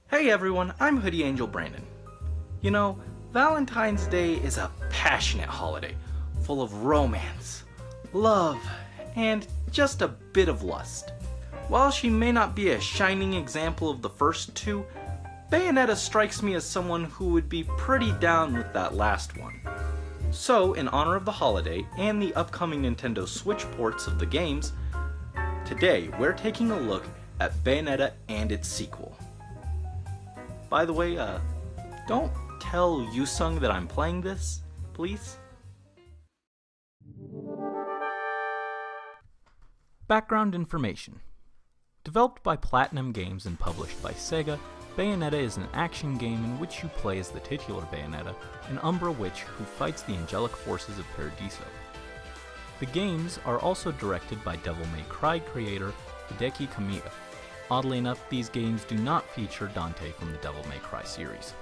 Hey everyone, I'm Hoodie Angel Brandon. You know, Valentine's Day is a passionate holiday, full of romance, love, and just a bit of lust. While she may not be a shining example of the first two, Bayonetta strikes me as someone who would be pretty down with that last one. So, in honor of the holiday and the upcoming Nintendo Switch ports of the games, today we're taking a look at Bayonetta and its sequel. By the way, don't tell Yusung that I'm playing this, please? Background information. Developed by Platinum Games and published by Sega, Bayonetta is an action game in which you play as the titular Bayonetta, an Umbra witch who fights the angelic forces of Paradiso. The games are also directed by Devil May Cry creator Hideki Kamiya. Oddly enough, these games do not feature Dante from the Devil May Cry series.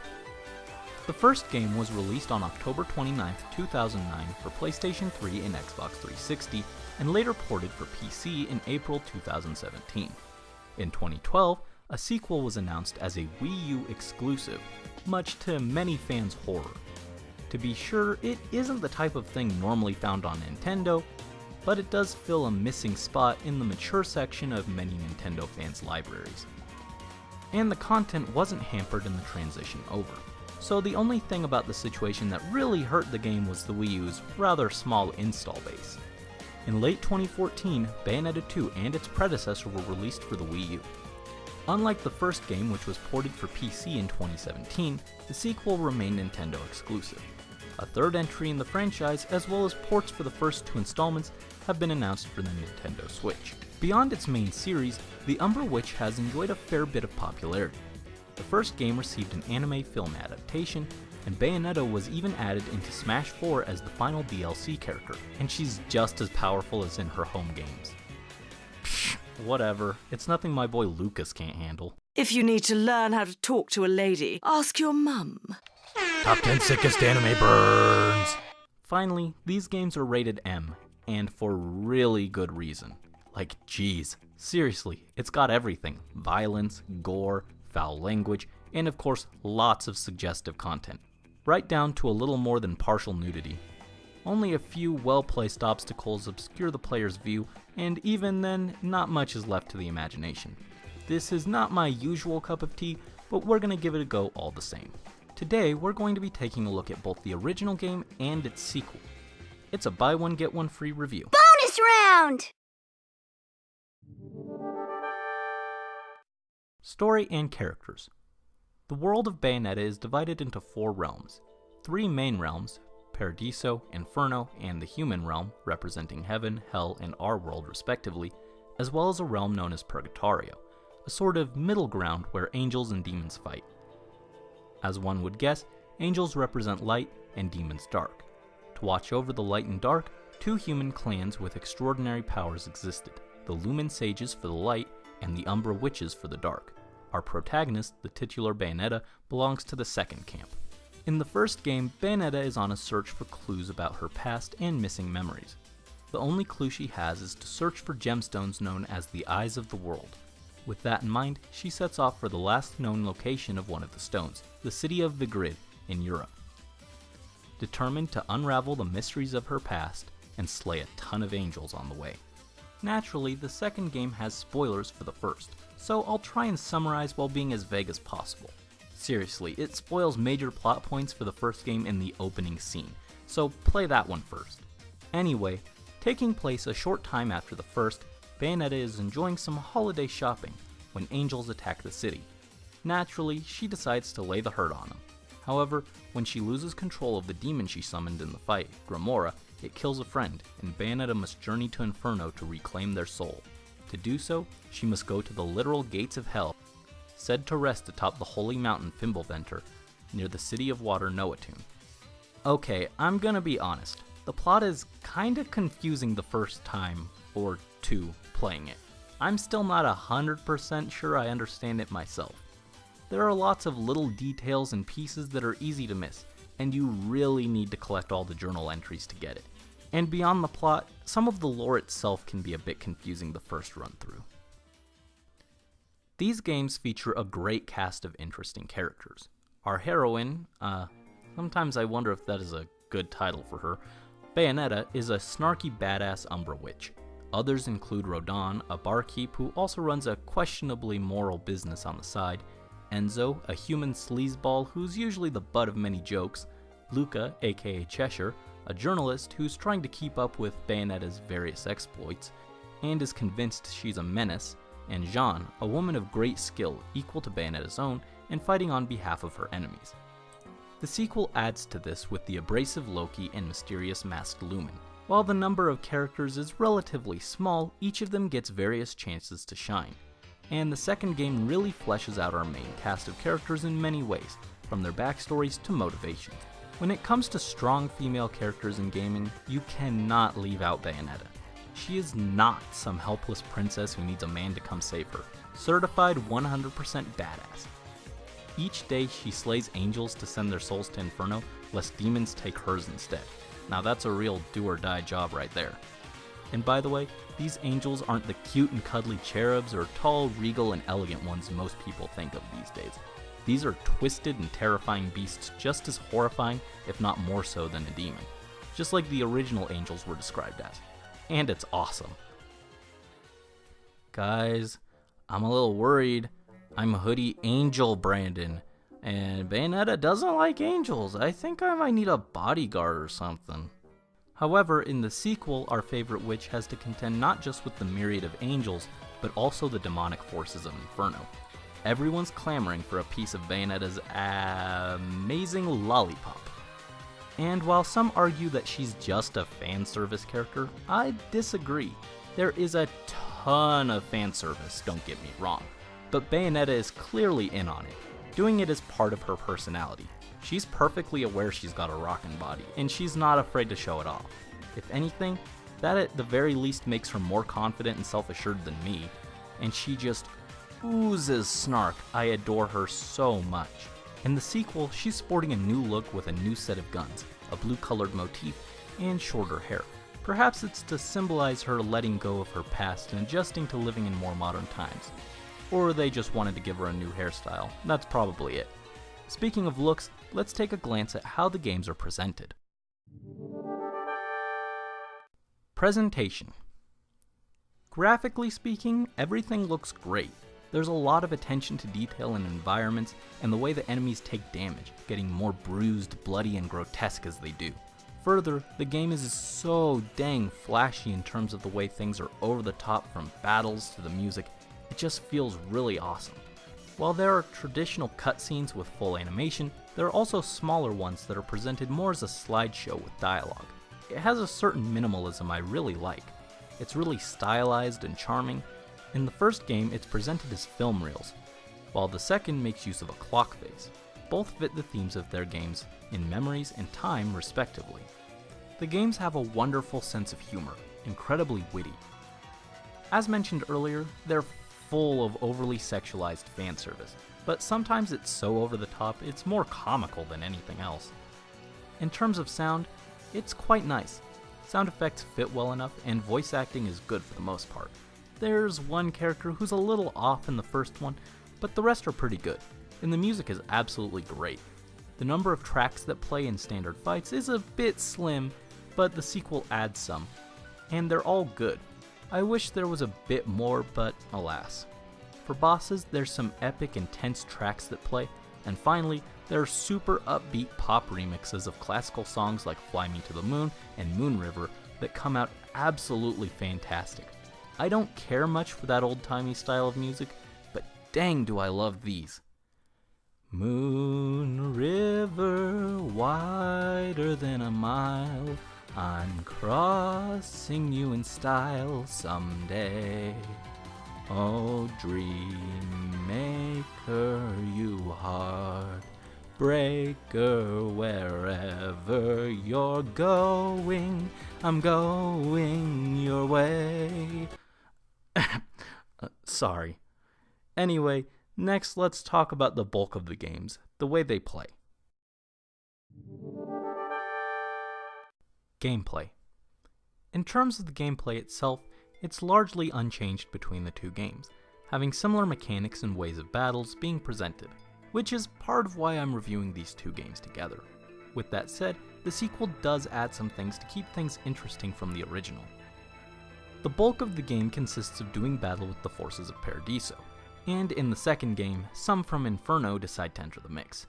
The first game was released on October 29, 2009 for PlayStation 3 and Xbox 360, and later ported for PC in April 2017. In 2012, a sequel was announced as a Wii U exclusive, much to many fans' horror. To be sure, it isn't the type of thing normally found on Nintendo, but it does fill a missing spot in the mature section of many Nintendo fans' libraries. And the content wasn't hampered in the transition over, so the only thing about the situation that really hurt the game was the Wii U's rather small install base. In late 2014, Bayonetta 2 and its predecessor were released for the Wii U. Unlike the first game, which was ported for PC in 2017, the sequel remained Nintendo exclusive. A third entry in the franchise, as well as ports for the first two installments, have been announced for the Nintendo Switch. Beyond its main series, the Umbra Witch has enjoyed a fair bit of popularity. The first game received an anime film adaptation, and Bayonetta was even added into Smash 4 as the final DLC character, and she's just as powerful as in her home games. Psh, whatever, it's nothing my boy Lucas can't handle. If you need to learn how to talk to a lady, ask your mum. Top 10 sickest anime burns! Finally, these games are rated M, and for really good reason. Like, geez, seriously, it's got everything. Violence, gore, foul language, and of course, lots of suggestive content. Right down to a little more than partial nudity. Only a few well-placed obstacles obscure the player's view, and even then, not much is left to the imagination. This is not my usual cup of tea, but we're gonna give it a go all the same. Today, we're going to be taking a look at both the original game and its sequel. It's a buy one get one free review. Bonus round! Story and characters. The world of Bayonetta is divided into 4 realms. 3 main realms, Paradiso, Inferno, and the human realm, representing heaven, hell, and our world respectively, as well as a realm known as Purgatorio, a sort of middle ground where angels and demons fight. As one would guess, angels represent light and demons dark. To watch over the light and dark, 2 human clans with extraordinary powers existed, the Lumen Sages for the light and the Umbra Witches for the dark. Our protagonist, the titular Bayonetta, belongs to the second camp. In the first game, Bayonetta is on a search for clues about her past and missing memories. The only clue she has is to search for gemstones known as the Eyes of the World. With that in mind, she sets off for the last known location of one of the stones, the city of Vigrid in Europe. Determined to unravel the mysteries of her past and slay a ton of angels on the way. Naturally, the second game has spoilers for the first, so I'll try and summarize while being as vague as possible. Seriously, it spoils major plot points for the first game in the opening scene, so play that one first. Anyway, taking place a short time after the first, Bayonetta is enjoying some holiday shopping when angels attack the city. Naturally, she decides to lay the hurt on them. However, when she loses control of the demon she summoned in the fight, Grimora, it kills a friend, and Bayonetta must journey to Inferno to reclaim their soul. To do so, she must go to the literal gates of hell, said to rest atop the holy mountain Fimbulventer, near the city of water Noatun. Okay, I'm gonna be honest, the plot is kinda confusing the first time, or 2, playing it. I'm still not 100% sure I understand it myself. There are lots of little details and pieces that are easy to miss, and you really need to collect all the journal entries to get it. And beyond the plot, some of the lore itself can be a bit confusing the first run through. These games feature a great cast of interesting characters. Our heroine, sometimes I wonder if that is a good title for her, Bayonetta is a snarky badass Umbra witch. Others include Rodin, a barkeep who also runs a questionably moral business on the side, Enzo, a human sleazeball who's usually the butt of many jokes, Luca, aka Cheshire, a journalist who's trying to keep up with Bayonetta's various exploits, and is convinced she's a menace, and Jeanne, a woman of great skill equal to Bayonetta's own and fighting on behalf of her enemies. The sequel adds to this with the abrasive Loki and mysterious masked Lumen. While the number of characters is relatively small, each of them gets various chances to shine. And the second game really fleshes out our main cast of characters in many ways, from their backstories to motivations. When it comes to strong female characters in gaming, you cannot leave out Bayonetta. She is not some helpless princess who needs a man to come save her. Certified 100% badass. Each day she slays angels to send their souls to Inferno, lest demons take hers instead. Now that's a real do-or-die job right there. And by the way, these angels aren't the cute and cuddly cherubs or tall, regal, and elegant ones most people think of these days. These are twisted and terrifying beasts just as horrifying, if not more so than a demon. Just like the original angels were described as. And it's awesome. Guys, I'm a little worried. I'm Hoodie Angel Brandon, and Bayonetta doesn't like angels. I think I might need a bodyguard or something. However, in the sequel, our favorite witch has to contend not just with the myriad of angels, but also the demonic forces of Inferno. Everyone's clamoring for a piece of Bayonetta's amazing lollipop. And while some argue that she's just a fan service character, I disagree. There is a ton of fan service, don't get me wrong, but Bayonetta is clearly in on it, doing it as part of her personality. She's perfectly aware she's got a rockin' body, and she's not afraid to show it off. If anything, that at the very least makes her more confident and self-assured than me, and she just oozes snark. I adore her so much. In the sequel, she's sporting a new look with a new set of guns, a blue-colored motif, and shorter hair. Perhaps it's to symbolize her letting go of her past and adjusting to living in more modern times. Or they just wanted to give her a new hairstyle. That's probably it. Speaking of looks, let's take a glance at how the games are presented. Presentation. Graphically speaking, everything looks great. There's a lot of attention to detail in environments and the way the enemies take damage, getting more bruised, bloody, and grotesque as they do. Further, the game is so dang flashy in terms of the way things are over the top, from battles to the music. It just feels really awesome. While there are traditional cutscenes with full animation, there are also smaller ones that are presented more as a slideshow with dialogue. It has a certain minimalism I really like. It's really stylized and charming. In the first game, it's presented as film reels, while the second makes use of a clock face. Both fit the themes of their games in memories and time, respectively. The games have a wonderful sense of humor, incredibly witty. As mentioned earlier, they're full of overly sexualized fan service, but sometimes it's so over the top it's more comical than anything else. In terms of sound, it's quite nice. Sound effects fit well enough, and voice acting is good for the most part. There's one character who's a little off in the first one, but the rest are pretty good, and the music is absolutely great. The number of tracks that play in standard fights is a bit slim, but the sequel adds some, and they're all good. I wish there was a bit more, but alas. For bosses, there's some epic, intense tracks that play, and finally, there are super upbeat pop remixes of classical songs like Fly Me to the Moon and Moon River that come out absolutely fantastic. I don't care much for that old-timey style of music, but dang do I love these. Moon River, wider than a mile, I'm crossing you in style someday. Oh, dream maker, you heartbreaker, wherever you're going, I'm going your way. Sorry. Anyway, next let's talk about the bulk of the games, the way they play. Gameplay. In terms of the gameplay itself, it's largely unchanged between the two games, having similar mechanics and ways of battles being presented, which is part of why I'm reviewing these two games together. With that said, the sequel does add some things to keep things interesting from the original. The bulk of the game consists of doing battle with the forces of Paradiso, and in the second game, some from Inferno decide to enter the mix.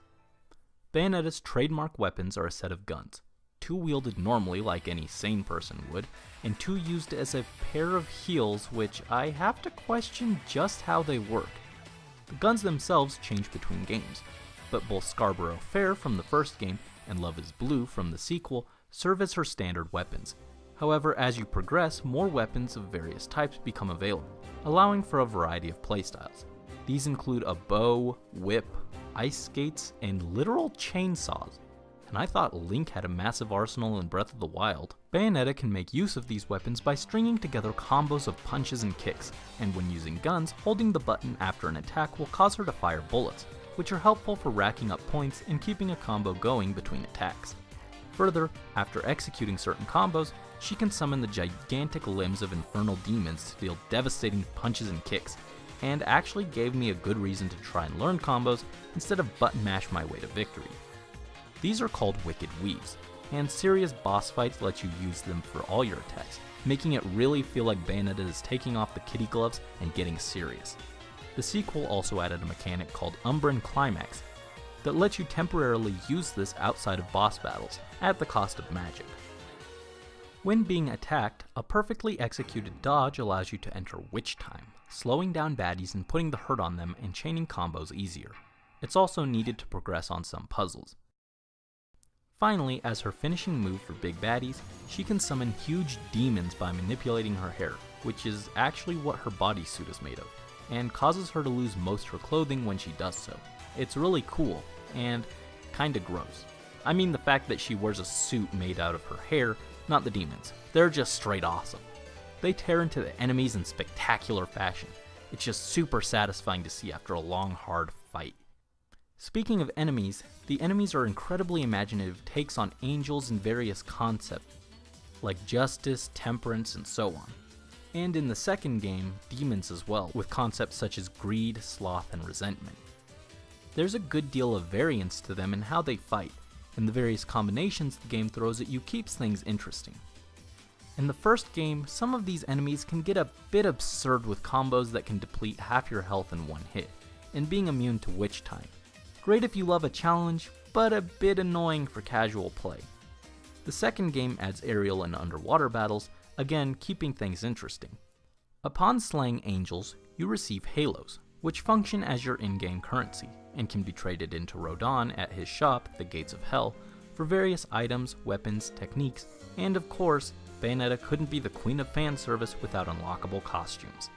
Bayonetta's trademark weapons are a set of guns, 2 wielded normally like any sane person would, and 2 used as a pair of heels, which I have to question just how they work. The guns themselves change between games, but both Scarborough Fair from the first game and Love is Blue from the sequel serve as her standard weapons. However, as you progress, more weapons of various types become available, allowing for a variety of playstyles. These include a bow, whip, ice skates, and literal chainsaws. And I thought Link had a massive arsenal in Breath of the Wild. Bayonetta can make use of these weapons by stringing together combos of punches and kicks, and when using guns, holding the button after an attack will cause her to fire bullets, which are helpful for racking up points and keeping a combo going between attacks. Further, after executing certain combos, she can summon the gigantic limbs of infernal demons to deal devastating punches and kicks, and actually gave me a good reason to try and learn combos instead of button mash my way to victory. These are called Wicked Weaves, and serious boss fights let you use them for all your attacks, making it really feel like Bayonetta is taking off the kitty gloves and getting serious. The sequel also added a mechanic called Umbran Climax that lets you temporarily use this outside of boss battles, at the cost of magic. When being attacked, a perfectly executed dodge allows you to enter Witch Time, slowing down baddies and putting the hurt on them and chaining combos easier. It's also needed to progress on some puzzles. Finally, as her finishing move for big baddies, she can summon huge demons by manipulating her hair, which is actually what her bodysuit is made of, and causes her to lose most her clothing when she does so. It's really cool, and kinda gross. I mean the fact that she wears a suit made out of her hair, not the demons. They're just straight awesome. They tear into the enemies in spectacular fashion. It's just super satisfying to see after a long, hard fight. Speaking of enemies, the enemies are incredibly imaginative takes on angels and various concepts, like justice, temperance, and so on. And in the second game, demons as well, with concepts such as greed, sloth, and resentment. There's a good deal of variance to them in how they fight, and the various combinations the game throws at you keeps things interesting. In the first game, some of these enemies can get a bit absurd with combos that can deplete half your health in one hit, and being immune to Witch Time. Great if you love a challenge, but a bit annoying for casual play. The second game adds aerial and underwater battles, again keeping things interesting. Upon slaying angels, you receive halos, which function as your in-game currency, and can be traded into Rodon at his shop, the Gates of Hell, for various items, weapons, techniques, and of course, Bayonetta couldn't be the queen of fan service without unlockable costumes,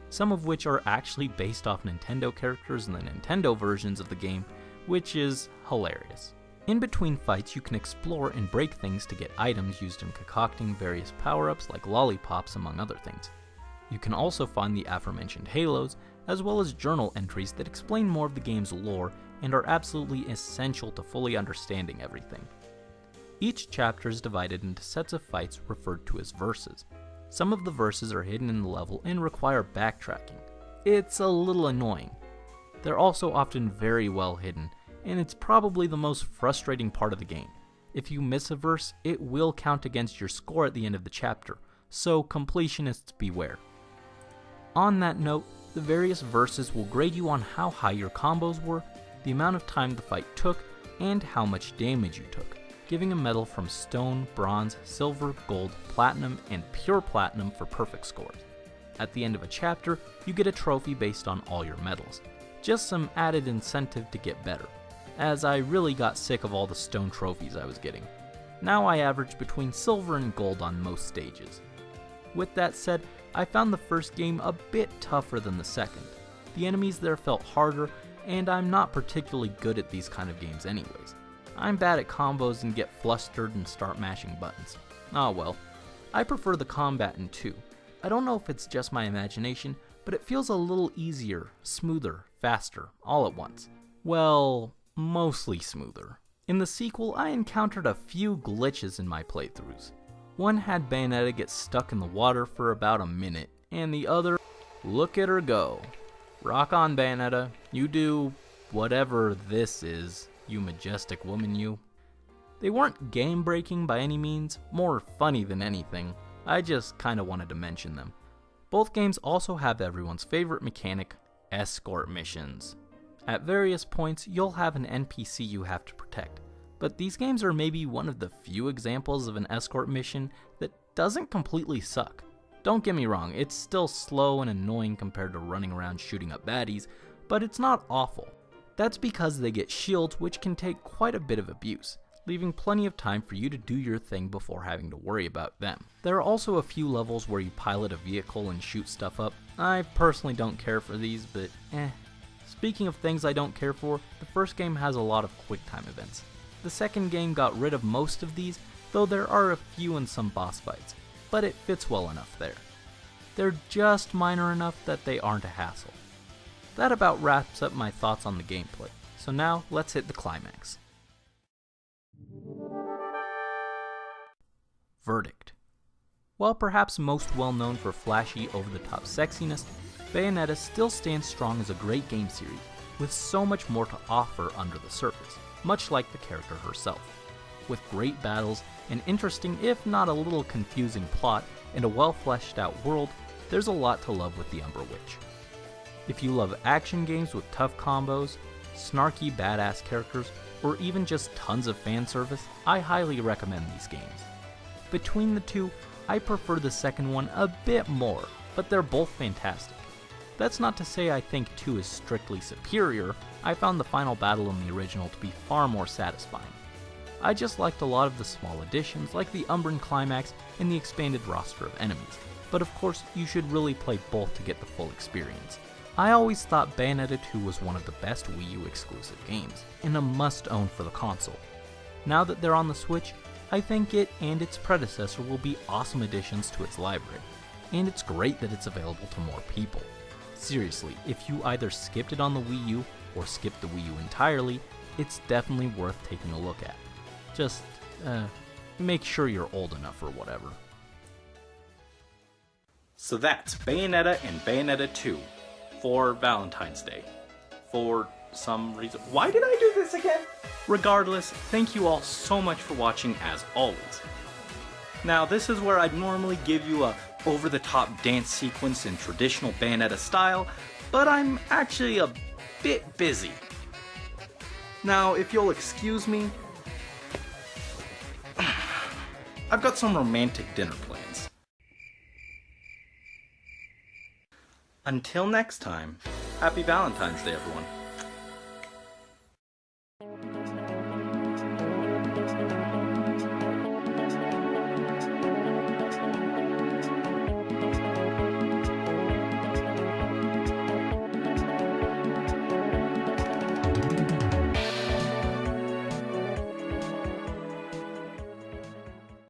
some of which are actually based off Nintendo characters in the Nintendo versions of the game, which is hilarious. In between fights, you can explore and break things to get items used in concocting various power-ups like lollipops, among other things. You can also find the aforementioned halos, as well as journal entries that explain more of the game's lore and are absolutely essential to fully understanding everything. Each chapter is divided into sets of fights referred to as verses. Some of the verses are hidden in the level and require backtracking. It's a little annoying. They're also often very well hidden, and it's probably the most frustrating part of the game. If you miss a verse, it will count against your score at the end of the chapter, so completionists beware. On that note, the various verses will grade you on how high your combos were, the amount of time the fight took, and how much damage you took, giving a medal from stone, bronze, silver, gold, platinum, and pure platinum for perfect scores. At the end of a chapter, you get a trophy based on all your medals. Just some added incentive to get better, as I really got sick of all the stone trophies I was getting. Now I average between silver and gold on most stages. With that said, I found the first game a bit tougher than the second. The enemies there felt harder, and I'm not particularly good at these kind of games anyways. I'm bad at combos and get flustered and start mashing buttons. Ah well, I prefer the combat in 2. I don't know if it's just my imagination, but it feels a little easier, smoother, faster, all at once. Well, mostly smoother. In the sequel, I encountered a few glitches in my playthroughs. One had Bayonetta get stuck in the water for about a minute, and the other, look at her go. Rock on, Bayonetta. You do whatever this is, you majestic woman, you. They weren't game-breaking by any means, more funny than anything. I just kinda wanted to mention them. Both games also have everyone's favorite mechanic, escort missions. At various points, you'll have an NPC you have to protect, but these games are maybe one of the few examples of an escort mission that doesn't completely suck. Don't get me wrong, it's still slow and annoying compared to running around shooting up baddies, but it's not awful. That's because they get shields, which can take quite a bit of abuse, leaving plenty of time for you to do your thing before having to worry about them. There are also a few levels where you pilot a vehicle and shoot stuff up. I personally don't care for these, but Speaking of things I don't care for, the first game has a lot of quick time events. The second game got rid of most of these, though there are a few in some boss fights, but it fits well enough there. They're just minor enough that they aren't a hassle. That about wraps up my thoughts on the gameplay, so now let's hit the climax. Verdict. While perhaps most well known for flashy, over-the-top sexiness, Bayonetta still stands strong as a great game series, with so much more to offer under the surface, much like the character herself. With great battles, an interesting if not a little confusing plot, and a well fleshed out world, there's a lot to love with the Umber Witch. If you love action games with tough combos, snarky badass characters, or even just tons of fan service, I highly recommend these games. Between the two, I prefer the second one a bit more, but they're both fantastic. That's not to say I think 2 is strictly superior. I found the final battle in the original to be far more satisfying. I just liked a lot of the small additions like the Umbran climax and the expanded roster of enemies, but of course you should really play both to get the full experience. I always thought Bayonetta 2 was one of the best Wii U exclusive games, and a must-own for the console. Now that they're on the Switch, I think it and its predecessor will be awesome additions to its library, and it's great that it's available to more people. Seriously, if you either skipped it on the Wii U or skipped the Wii U entirely, it's definitely worth taking a look at. Just, make sure you're old enough or whatever. So that's Bayonetta and Bayonetta 2 for Valentine's Day. For some reason. Why did I do this again? Regardless, thank you all so much for watching as always. Now, this is where I'd normally give you a over-the-top dance sequence in traditional Bayonetta style, but I'm actually a bit busy. Now, if you'll excuse me, I've got some romantic dinner plans. Until next time, happy Valentine's Day, everyone.